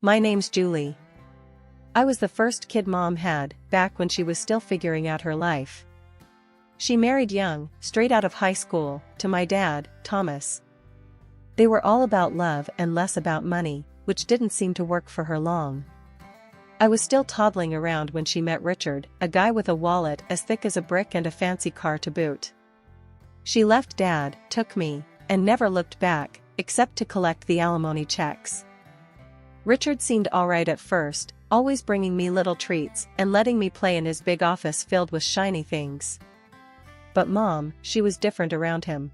My name's Julie. I was the first kid Mom had, back when she was still figuring out her life. She married young, straight out of high school, to my dad, Thomas. They were all about love and less about money, which didn't seem to work for her long. I was still toddling around when she met Richard, a guy with a wallet as thick as a brick and a fancy car to boot. She left Dad, took me, and never looked back, except to collect the alimony checks. Richard seemed alright at first, always bringing me little treats and letting me play in his big office filled with shiny things. But Mom, she was different around him.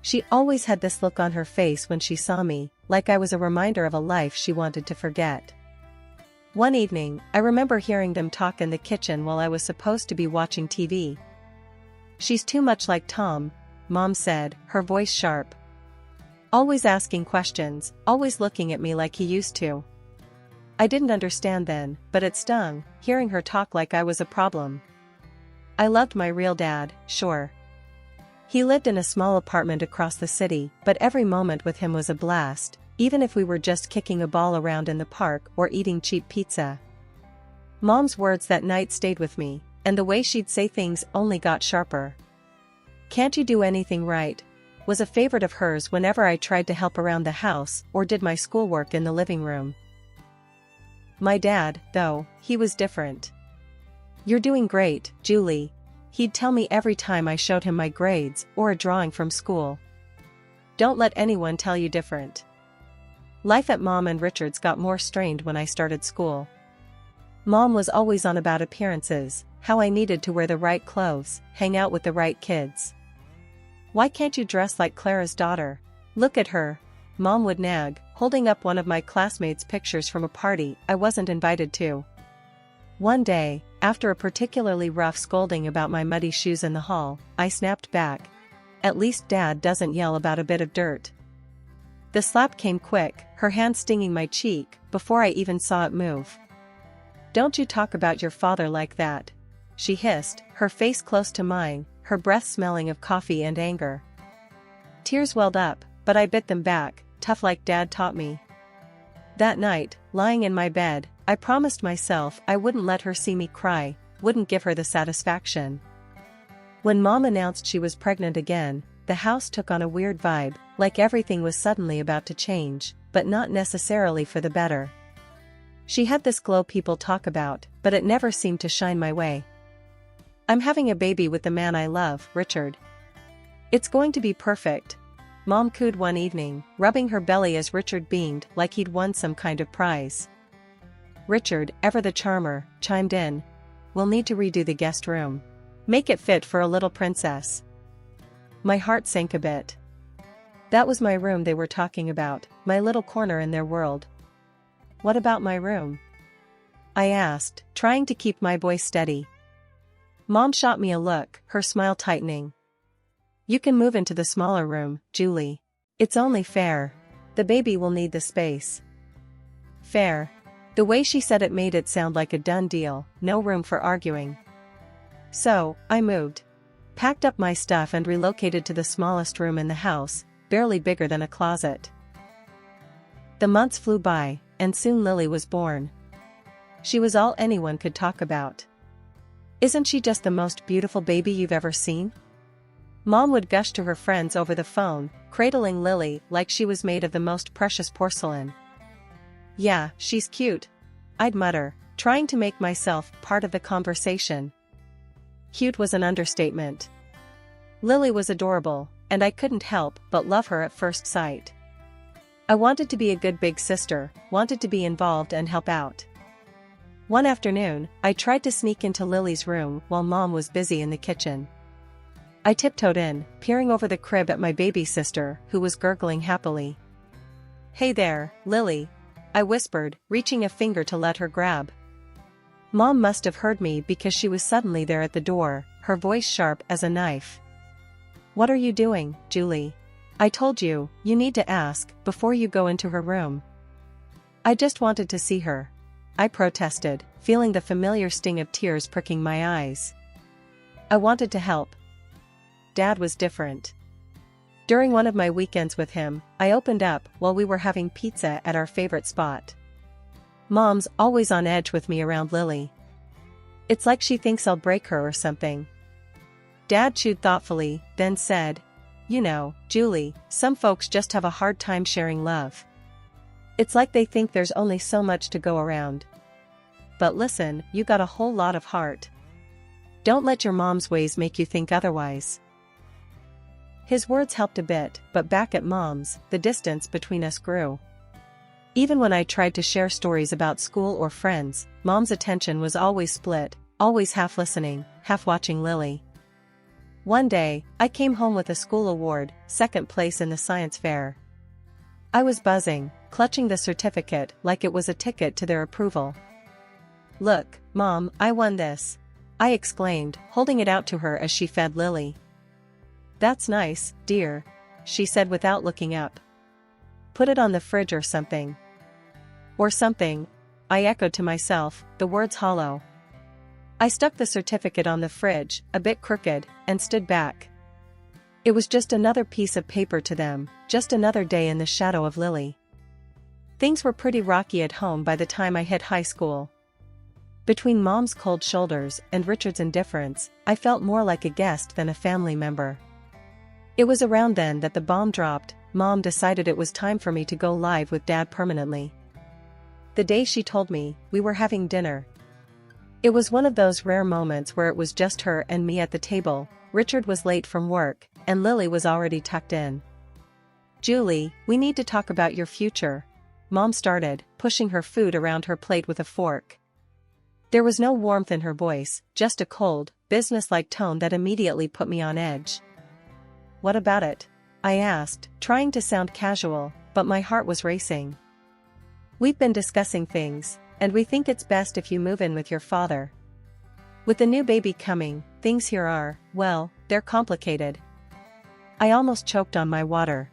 She always had this look on her face when she saw me, like I was a reminder of a life she wanted to forget. One evening, I remember hearing them talk in the kitchen while I was supposed to be watching TV. "She's too much like Tom," Mom said, her voice sharp. "Always asking questions, always looking at me like he used to." I didn't understand then, but it stung, hearing her talk like I was a problem. I loved my real dad, sure. He lived in a small apartment across the city, but every moment with him was a blast, even if we were just kicking a ball around in the park or eating cheap pizza. Mom's words that night stayed with me, and the way she'd say things only got sharper. "Can't you do anything right?" was a favorite of hers whenever I tried to help around the house or did my schoolwork in the living room. My dad, though, he was different. "You're doing great, Julie," he'd tell me every time I showed him my grades or a drawing from school. "Don't let anyone tell you different." Life at Mom and Richard's got more strained when I started school. Mom was always on about appearances, how I needed to wear the right clothes, hang out with the right kids. "Why can't you dress like Clara's daughter? Look at her," Mom would nag, holding up one of my classmates' pictures from a party I wasn't invited to. One day, after a particularly rough scolding about my muddy shoes in the hall, I snapped back. "At least Dad doesn't yell about a bit of dirt." The slap came quick, her hand stinging my cheek, before I even saw it move. "Don't you talk about your father like that," she hissed, her face close to mine, her breath smelling of coffee and anger. Tears welled up, but I bit them back, tough like Dad taught me. That night, lying in my bed, I promised myself I wouldn't let her see me cry, wouldn't give her the satisfaction. When Mom announced she was pregnant again, the house took on a weird vibe, like everything was suddenly about to change, but not necessarily for the better. She had this glow people talk about, but it never seemed to shine my way. "I'm having a baby with the man I love, Richard. It's going to be perfect," Mom cooed one evening, rubbing her belly as Richard beamed like he'd won some kind of prize. Richard, ever the charmer, chimed in. "We'll need to redo the guest room. Make it fit for a little princess." My heart sank a bit. That was my room they were talking about, my little corner in their world. "What about my room?" I asked, trying to keep my voice steady. Mom shot me a look, her smile tightening. "You can move into the smaller room, Julie. It's only fair. The baby will need the space." Fair. The way she said it made it sound like a done deal, no room for arguing. So, I moved. Packed up my stuff and relocated to the smallest room in the house, barely bigger than a closet. The months flew by, and soon Lily was born. She was all anyone could talk about. "Isn't she just the most beautiful baby you've ever seen?" Mom would gush to her friends over the phone, cradling Lily like she was made of the most precious porcelain. "Yeah, she's cute," I'd mutter, trying to make myself part of the conversation. Cute was an understatement. Lily was adorable, and I couldn't help but love her at first sight. I wanted to be a good big sister, wanted to be involved and help out. One afternoon, I tried to sneak into Lily's room while Mom was busy in the kitchen. I tiptoed in, peering over the crib at my baby sister, who was gurgling happily. "Hey there, Lily," I whispered, reaching a finger to let her grab. Mom must have heard me because she was suddenly there at the door, her voice sharp as a knife. "What are you doing, Julie? I told you, you need to ask before you go into her room." "I just wanted to see her," I protested, feeling the familiar sting of tears pricking my eyes. "I wanted to help." Dad was different. During one of my weekends with him, I opened up while we were having pizza at our favorite spot. Mom's always on edge with me around Lily. It's like she thinks I'll break her or something. Dad chewed thoughtfully, then said, "You know, Julie, some folks just have a hard time sharing love. It's like they think there's only so much to go around. But listen, you got a whole lot of heart. Don't let your mom's ways make you think otherwise." His words helped a bit, but back at Mom's, the distance between us grew. Even when I tried to share stories about school or friends, Mom's attention was always split, always half listening, half watching Lily. One day, I came home with a school award, second place in the science fair. I was buzzing, clutching the certificate like it was a ticket to their approval. "Look, Mom, I won this," I exclaimed, holding it out to her as she fed Lily. "That's nice, dear," she said without looking up. "Put it on the fridge or something." "Or something," I echoed to myself, the words hollow. I stuck the certificate on the fridge, a bit crooked, and stood back. It was just another piece of paper to them, just another day in the shadow of Lily. Things were pretty rocky at home by the time I hit high school. Between Mom's cold shoulders and Richard's indifference, I felt more like a guest than a family member. It was around then that the bomb dropped. Mom decided it was time for me to go live with Dad permanently. The day she told me, we were having dinner. It was one of those rare moments where it was just her and me at the table. Richard was late from work, and Lily was already tucked in. "Julie, we need to talk about your future," Mom started, pushing her food around her plate with a fork. There was no warmth in her voice, just a cold, businesslike tone that immediately put me on edge. "What about it?" I asked, trying to sound casual, but my heart was racing. "We've been discussing things, and we think it's best if you move in with your father. With the new baby coming, things here are, well, they're complicated." I almost choked on my water.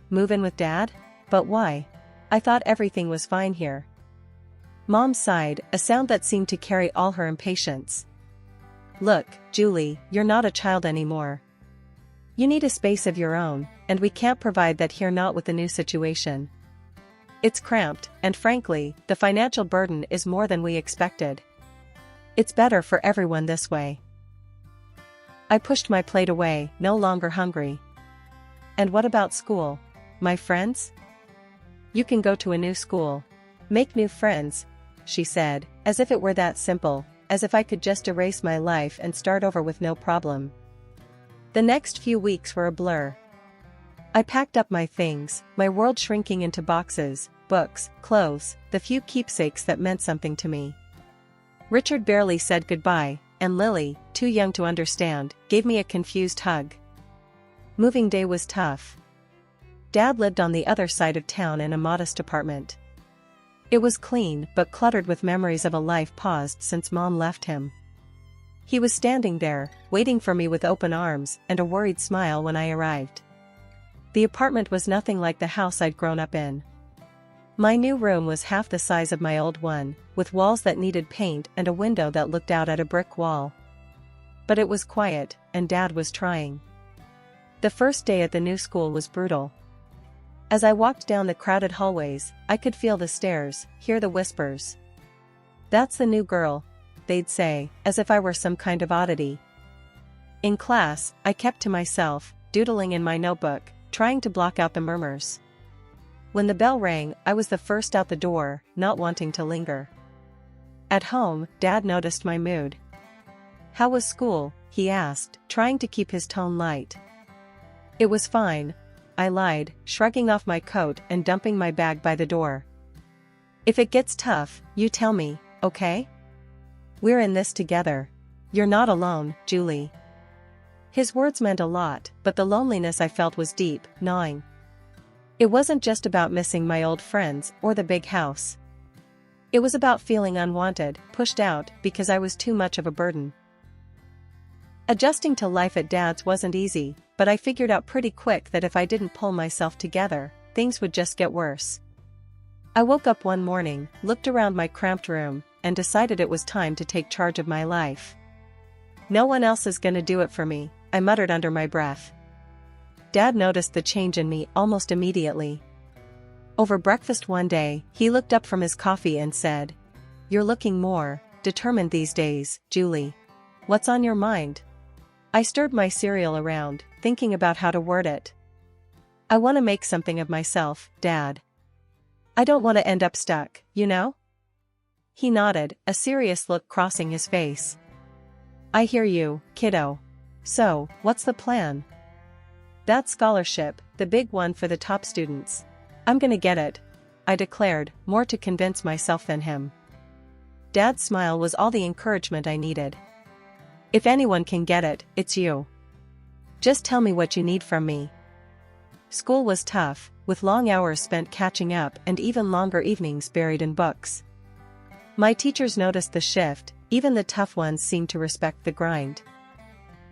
"Move in with Dad? But why? I thought everything was fine here." Mom sighed, a sound that seemed to carry all her impatience. "Look, Julie, you're not a child anymore. You need a space of your own, and we can't provide that here, not with the new situation. It's cramped, and frankly, the financial burden is more than we expected. It's better for everyone this way." I pushed my plate away, no longer hungry. "And what about school? My friends?" "You can go to a new school. Make new friends," she said, as if it were that simple, as if I could just erase my life and start over with no problem. The next few weeks were a blur. I packed up my things, my world shrinking into boxes, books, clothes, the few keepsakes that meant something to me. Richard barely said goodbye, and Lily, too young to understand, gave me a confused hug. Moving day was tough. Dad lived on the other side of town in a modest apartment. It was clean but cluttered with memories of a life paused since Mom left him. He was standing there, waiting for me with open arms and a worried smile when I arrived. The apartment was nothing like the house I'd grown up in. My new room was half the size of my old one, with walls that needed paint and a window that looked out at a brick wall. But it was quiet, and Dad was trying. The first day at the new school was brutal. As I walked down the crowded hallways, I could feel the stares, hear the whispers. "That's the new girl," they'd say, as if I were some kind of oddity. In class, I kept to myself, doodling in my notebook, trying to block out the murmurs. When the bell rang, I was the first out the door, not wanting to linger. At home, Dad noticed my mood. "How was school?" he asked, trying to keep his tone light. "It was fine," I lied, shrugging off my coat and dumping my bag by the door. "If it gets tough, you tell me, okay? We're in this together. You're not alone, Julie." His words meant a lot, but the loneliness I felt was deep, gnawing. It wasn't just about missing my old friends or the big house. It was about feeling unwanted, pushed out, because I was too much of a burden. Adjusting to life at Dad's wasn't easy, but I figured out pretty quick that if I didn't pull myself together, things would just get worse. I woke up one morning, looked around my cramped room, and decided it was time to take charge of my life. "No one else is gonna do it for me," I muttered under my breath. Dad noticed the change in me almost immediately. Over breakfast one day, he looked up from his coffee and said, "You're looking more determined these days, Julie. What's on your mind?" I stirred my cereal around, thinking about how to word it. "I want to make something of myself, Dad. I don't want to end up stuck, you know?" He nodded, a serious look crossing his face. "I hear you, kiddo. So, what's the plan?" "That scholarship, the big one for the top students. I'm gonna get it," I declared, more to convince myself than him. Dad's smile was all the encouragement I needed. "If anyone can get it, it's you. Just tell me what you need from me." School was tough, with long hours spent catching up and even longer evenings buried in books. My teachers noticed the shift, even the tough ones seemed to respect the grind.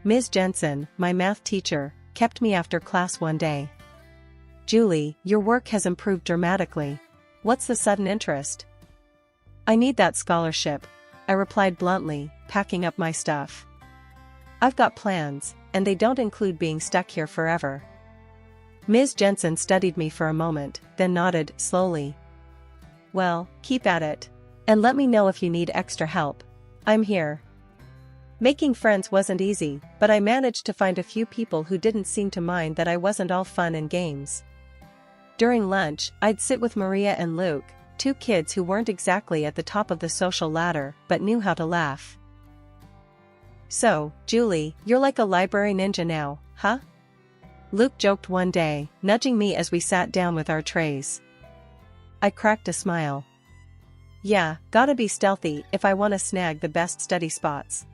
Ms. Jensen, my math teacher, kept me after class one day. "Julie, your work has improved dramatically. What's the sudden interest?" "I need that scholarship," I replied bluntly, packing up my stuff. "I've got plans, and they don't include being stuck here forever." Ms. Jensen studied me for a moment, then nodded slowly. "Well, keep at it. And let me know if you need extra help. I'm here." Making friends wasn't easy, but I managed to find a few people who didn't seem to mind that I wasn't all fun and games. During lunch, I'd sit with Maria and Luke, two kids who weren't exactly at the top of the social ladder but knew how to laugh. "So, Julie, you're like a library ninja now, huh?" Luke joked one day, nudging me as we sat down with our trays. I cracked a smile. "Yeah, gotta be stealthy if I want to snag the best study spots."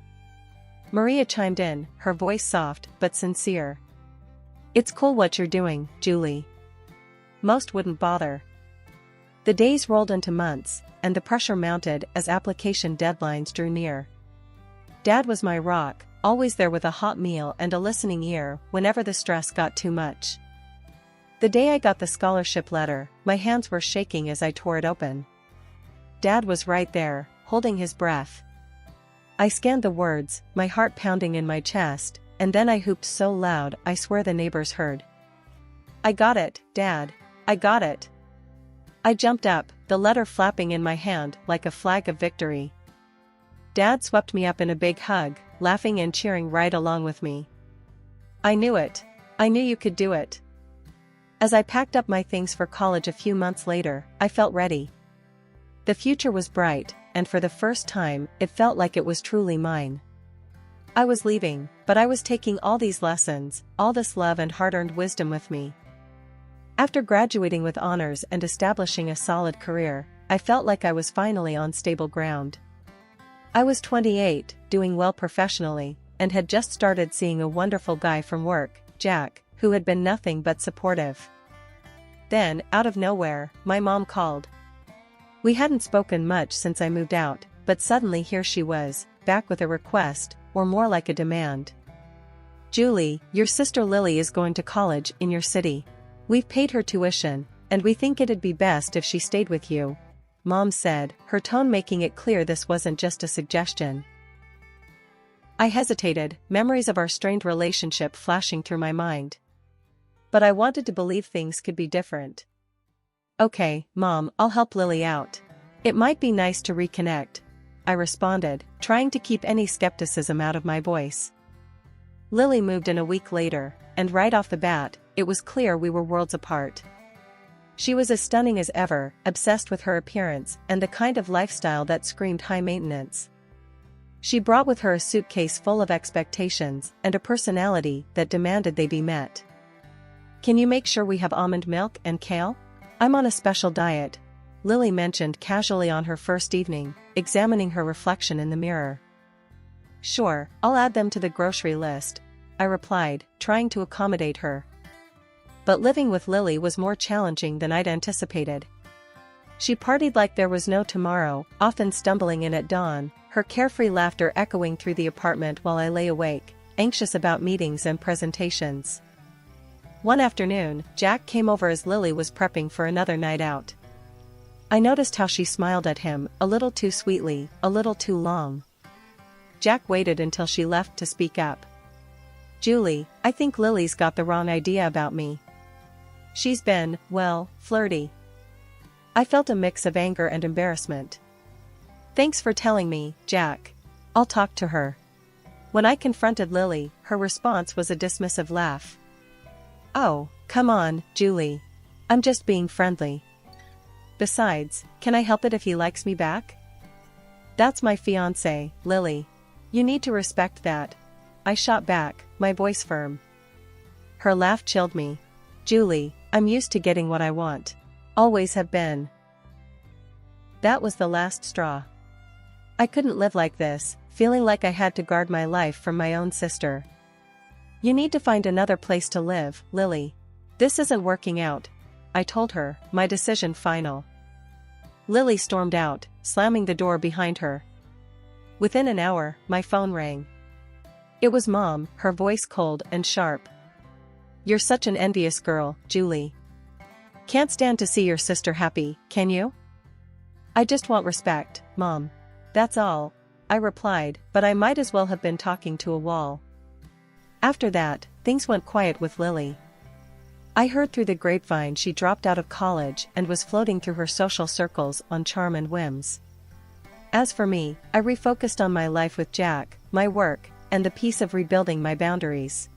Maria chimed in, her voice soft but sincere. "It's cool what you're doing, Julie. Most wouldn't bother." The days rolled into months, and the pressure mounted as application deadlines drew near. Dad was my rock, always there with a hot meal and a listening ear whenever the stress got too much. The day I got the scholarship letter, my hands were shaking as I tore it open. Dad was right there, holding his breath. I scanned the words, my heart pounding in my chest, and then I whooped so loud I swear the neighbors heard. "I got it, Dad. I got it." I jumped up, the letter flapping in my hand like a flag of victory. Dad swept me up in a big hug, laughing and cheering right along with me. "I knew it. I knew you could do it." As I packed up my things for college a few months later, I felt ready. The future was bright, and for the first time, it felt like it was truly mine. I was leaving, but I was taking all these lessons, all this love and hard-earned wisdom with me. After graduating with honors and establishing a solid career, I felt like I was finally on stable ground. I was 28, doing well professionally, and had just started seeing a wonderful guy from work, Jack, who had been nothing but supportive. Then, out of nowhere, my mom called. We hadn't spoken much since I moved out, but suddenly here she was, back with a request, or more like a demand. "Julie, your sister Lily is going to college in your city. We've paid her tuition, and we think it'd be best if she stayed with you," Mom said, her tone making it clear this wasn't just a suggestion. I hesitated, memories of our strained relationship flashing through my mind. But I wanted to believe things could be different. "Okay, Mom, I'll help Lily out. It might be nice to reconnect," I responded, trying to keep any skepticism out of my voice. Lily moved in a week later, and right off the bat, it was clear we were worlds apart. She was as stunning as ever, obsessed with her appearance and the kind of lifestyle that screamed high maintenance. She brought with her a suitcase full of expectations and a personality that demanded they be met. "Can you make sure we have almond milk and kale? I'm on a special diet," Lily mentioned casually on her first evening, examining her reflection in the mirror. "Sure, I'll add them to the grocery list," I replied, trying to accommodate her. But living with Lily was more challenging than I'd anticipated. She partied like there was no tomorrow, often stumbling in at dawn, her carefree laughter echoing through the apartment while I lay awake, anxious about meetings and presentations. One afternoon, Jack came over as Lily was prepping for another night out. I noticed how she smiled at him, a little too sweetly, a little too long. Jack waited until she left to speak up. "Julie, I think Lily's got the wrong idea about me. She's been, well, flirty." I felt a mix of anger and embarrassment. Thanks for telling me, Jack. I'll talk to her. When I confronted Lily, her response was a dismissive laugh. Oh, come on, Julie. I'm just being friendly. Besides, can I help it if he likes me back? That's my fiancé, Lily. You need to respect that. I shot back, my voice firm. Her laugh chilled me. Julie, I'm used to getting what I want. Always have been. That was the last straw. I couldn't live like this, feeling like I had to guard my life from my own sister. You need to find another place to live, Lily. This isn't working out, I told her, my decision final. Lily stormed out, slamming the door behind her. Within an hour, my phone rang. It was Mom, her voice cold and sharp. You're such an envious girl, Julie. Can't stand to see your sister happy, can you? I just want respect, Mom. That's all, I replied, but I might as well have been talking to a wall. After that, things went quiet with Lily. I heard through the grapevine she dropped out of college and was floating through her social circles on charm and whims. As for me, I refocused on my life with Jack, my work, and the peace of rebuilding my boundaries.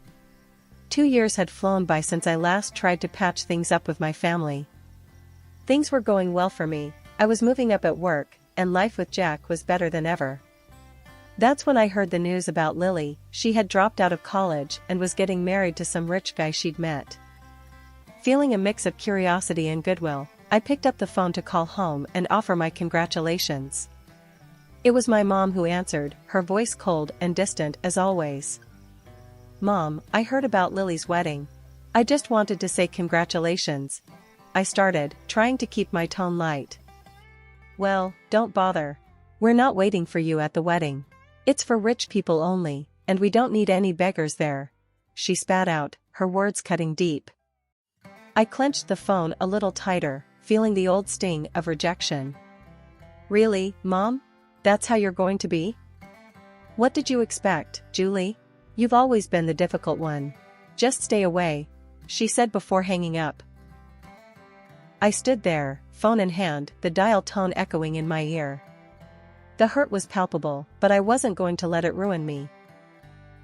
2 years had flown by since I last tried to patch things up with my family. Things were going well for me, I was moving up at work, and life with Jack was better than ever. That's when I heard the news about Lily. She had dropped out of college and was getting married to some rich guy she'd met. Feeling a mix of curiosity and goodwill, I picked up the phone to call home and offer my congratulations. It was my mom who answered, her voice cold and distant as always. Mom, I heard about Lily's wedding. I just wanted to say congratulations. I started, trying to keep my tone light. Well, don't bother. We're not waiting for you at the wedding. It's for rich people only, and we don't need any beggars there. She spat out, her words cutting deep. I clenched the phone a little tighter, feeling the old sting of rejection. Really, Mom? That's how you're going to be? What did you expect, Julie? You've always been the difficult one. Just stay away, she said before hanging up. I stood there, phone in hand, the dial tone echoing in my ear. The hurt was palpable, but I wasn't going to let it ruin me.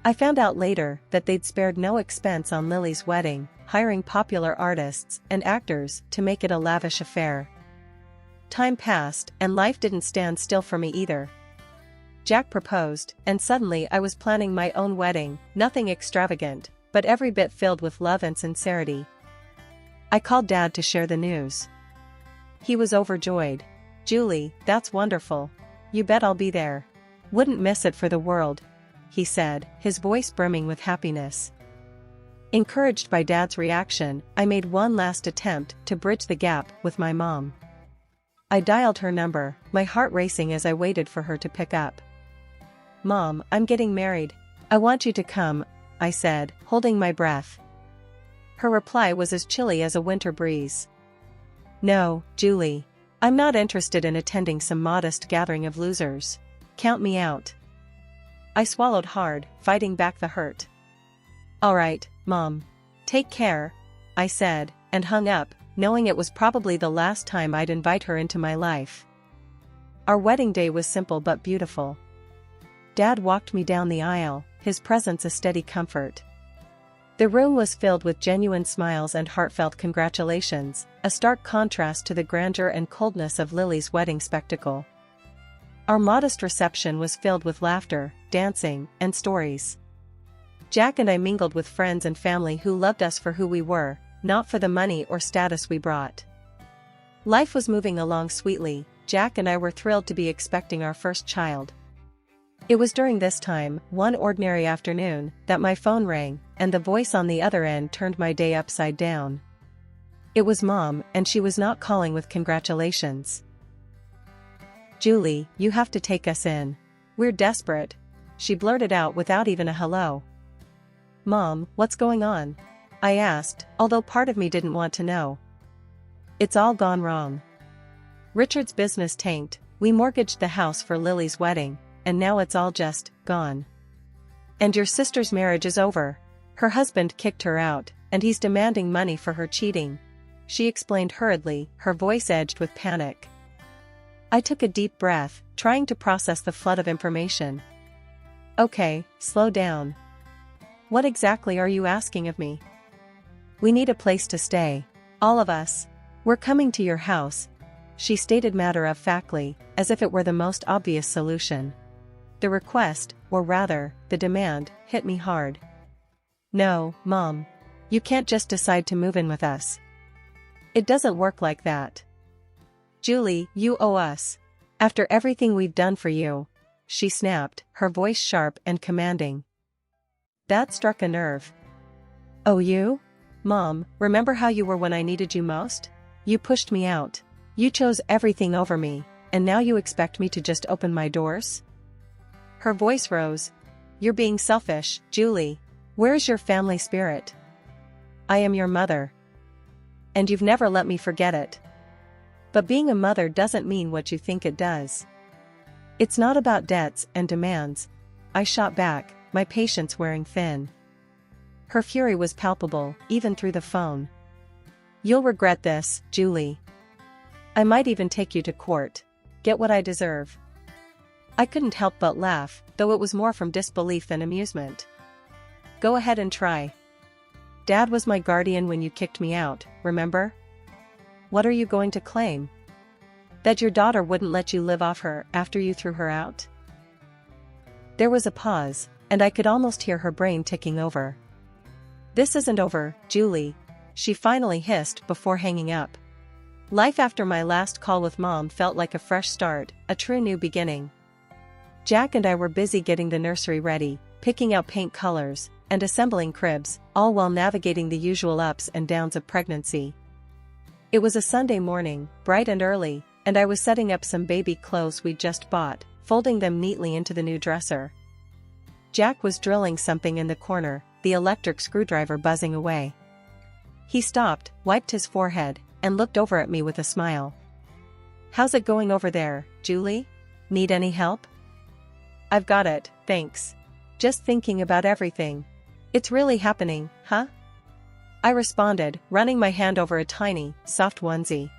I found out later that they'd spared no expense on Lily's wedding, hiring popular artists and actors to make it a lavish affair. Time passed, and life didn't stand still for me either. Jack proposed, and suddenly I was planning my own wedding, nothing extravagant, but every bit filled with love and sincerity. I called Dad to share the news. He was overjoyed. Julie, that's wonderful. You bet I'll be there. Wouldn't miss it for the world, he said, his voice brimming with happiness. Encouraged by Dad's reaction, I made one last attempt to bridge the gap with my mom. I dialed her number, my heart racing as I waited for her to pick up. Mom, I'm getting married. I want you to come, I said, holding my breath. Her reply was as chilly as a winter breeze. No, Julie. I'm not interested in attending some modest gathering of losers. Count me out. I swallowed hard, fighting back the hurt. All right, Mom. Take care, I said, and hung up, knowing it was probably the last time I'd invite her into my life. Our wedding day was simple but beautiful. Dad walked me down the aisle, his presence a steady comfort. The room was filled with genuine smiles and heartfelt congratulations, a stark contrast to the grandeur and coldness of Lily's wedding spectacle. Our modest reception was filled with laughter, dancing, and stories. Jack and I mingled with friends and family who loved us for who we were, not for the money or status we brought. Life was moving along sweetly. Jack and I were thrilled to be expecting our first child. It was during this time, one ordinary afternoon, that my phone rang, and the voice on the other end turned my day upside down. It was Mom, and she was not calling with congratulations. Julie, you have to take us in. We're desperate, she blurted out without even a hello. Mom, what's going on? I asked, although part of me didn't want to know. It's all gone wrong. Richard's business tanked, we mortgaged the house for Lily's wedding, and now it's all just gone. And your sister's marriage is over. Her husband kicked her out, and he's demanding money for her cheating. she explained hurriedly, her voice edged with panic. I took a deep breath, trying to process the flood of information. Okay, slow down. What exactly are you asking of me? We need a place to stay. All of us. We're coming to your house, she stated matter-of-factly, as if it were the most obvious solution. The request, or rather, the demand, hit me hard. No, Mom. You can't just decide to move in with us. It doesn't work like that. Julie, you owe us. After everything we've done for you, she snapped, her voice sharp and commanding. That struck a nerve. Oh, you? Mom, remember how you were when I needed you most? You pushed me out. You chose everything over me, and now you expect me to just open my doors? Her voice rose. You're being selfish, Julie. Where's your family spirit? I am your mother. And you've never let me forget it. But being a mother doesn't mean what you think it does. It's not about debts and demands. I shot back, my patience wearing thin. Her fury was palpable, even through the phone. You'll regret this, Julie. I might even take you to court. Get what I deserve. I couldn't help but laugh, though it was more from disbelief than amusement. Go ahead and try. Dad was my guardian when you kicked me out, remember? What are you going to claim? That your daughter wouldn't let you live off her after you threw her out? There was a pause, and I could almost hear her brain ticking over. This isn't over, Julie, she finally hissed before hanging up. Life after my last call with Mom felt like a fresh start, a true new beginning. Jack and I were busy getting the nursery ready, picking out paint colors, and assembling cribs, all while navigating the usual ups and downs of pregnancy. It was a Sunday morning, bright and early, and I was setting up some baby clothes we'd just bought, folding them neatly into the new dresser. Jack was drilling something in the corner, the electric screwdriver buzzing away. He stopped, wiped his forehead, and looked over at me with a smile. How's it going over there, Julie? Need any help? I've got it, thanks. Just thinking about everything. It's really happening, huh? I responded, running my hand over a tiny, soft onesie.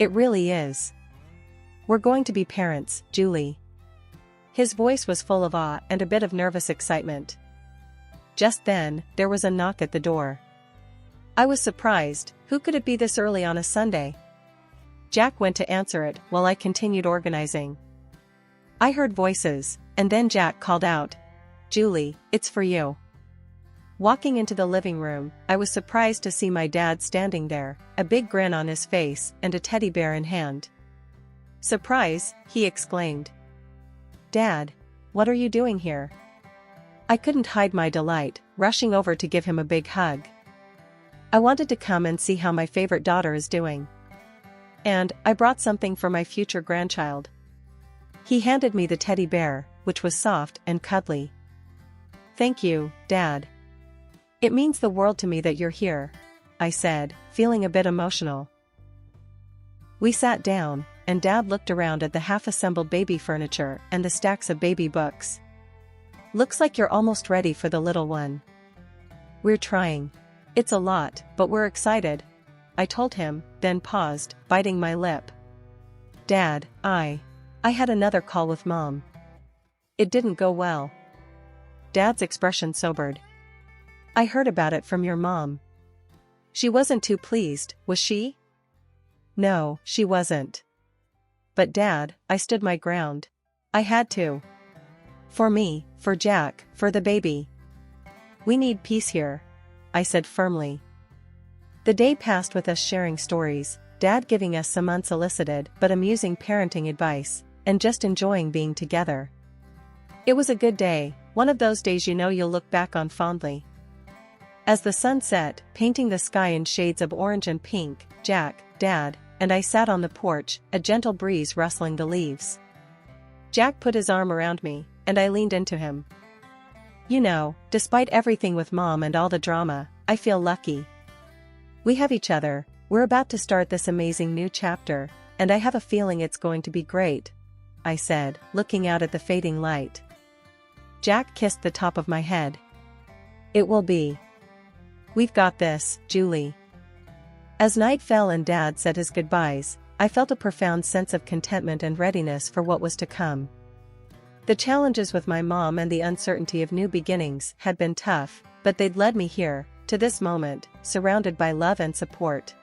It really is. We're going to be parents, Julie. His voice was full of awe and a bit of nervous excitement. Just then, there was a knock at the door. I was surprised. Who could it be this early on a Sunday? Jack went to answer it while I continued organizing. I heard voices, and then Jack called out, Julie, it's for you. Walking into the living room, I was surprised to see my dad standing there, a big grin on his face and a teddy bear in hand. Surprise, he exclaimed. Dad, what are you doing here? I couldn't hide my delight, rushing over to give him a big hug. I wanted to come and see how my favorite daughter is doing. And I brought something for my future grandchild. He handed me the teddy bear, which was soft and cuddly. Thank you, Dad. It means the world to me that you're here, I said, feeling a bit emotional. We sat down, and Dad looked around at the half-assembled baby furniture and the stacks of baby books. Looks like you're almost ready for the little one. We're trying. It's a lot, but we're excited, I told him, then paused, biting my lip. Dad, I had another call with Mom. It didn't go well. Dad's expression sobered. I heard about it from your mom. She wasn't too pleased, was she? No, she wasn't. But Dad, I stood my ground. I had to. For me, for Jack, for the baby. We need peace here, I said firmly. The day passed with us sharing stories, Dad giving us some unsolicited but amusing parenting advice, and just enjoying being together. It was a good day, one of those days you know you'll look back on fondly. As the sun set, painting the sky in shades of orange and pink, Jack, Dad, and I sat on the porch, a gentle breeze rustling the leaves. Jack put his arm around me, and I leaned into him. You know, despite everything with Mom and all the drama, I feel lucky. We have each other, we're about to start this amazing new chapter, and I have a feeling it's going to be great, I said, looking out at the fading light. Jack kissed the top of my head. It will be. We've got this, Julie. As night fell and Dad said his goodbyes, I felt a profound sense of contentment and readiness for what was to come. The challenges with my mom and the uncertainty of new beginnings had been tough, but they'd led me here, to this moment, surrounded by love and support.